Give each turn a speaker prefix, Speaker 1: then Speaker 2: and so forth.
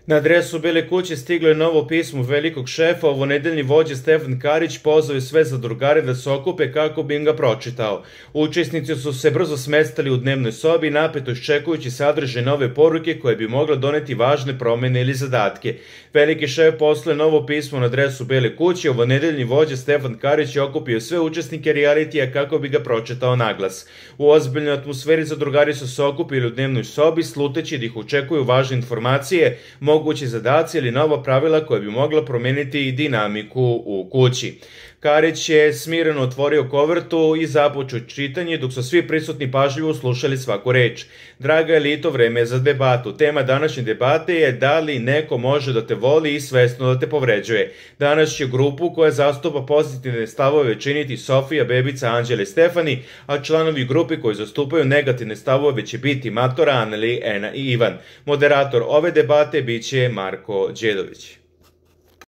Speaker 1: Na adresu Bele kuće stiglo je novo pismo velikog šefa. Ovonedeljni vođa Stefan Karić pozvao je sve zadrugare da se okupe kako bi im ga pročitao. Učesnici su se brzo smestali u dnevnoj sobi, napeto iščekujući sadržaj nove poruke koje bi mogle doneti važne promene ili zadatke. Veliki šef poslao je novo pismo na adresu Bele kuće. Ovonedeljni vođa Stefan Karić je okupio sve učesnike realitija kako bi ga pročitao naglas. U ozbiljnoj atmosferi zadrugari su se okupili u dnevnoj sobi, sluteći da ih očekuju važne informacije, mogući zadaci ili nova pravila koja bi mogla promeniti i dinamiku u kući. Karić je smireno otvorio kovertu i započeo čitanje, dok su svi prisutni pažljivo slušali svaku reč. Draga elito, vreme je za debatu. Tema današnje debate je da li neko može da te voli i svesno da te povređuje. Danas će grupu koja zastupa pozitivne stavove činiti Sofija, Bebica, Anđela i Stefani, a članovi grupe koji zastupaju negativne stavove će biti Matora, Aneli, Ena i Ivan. Moderator ove debate biće Marko Đedović.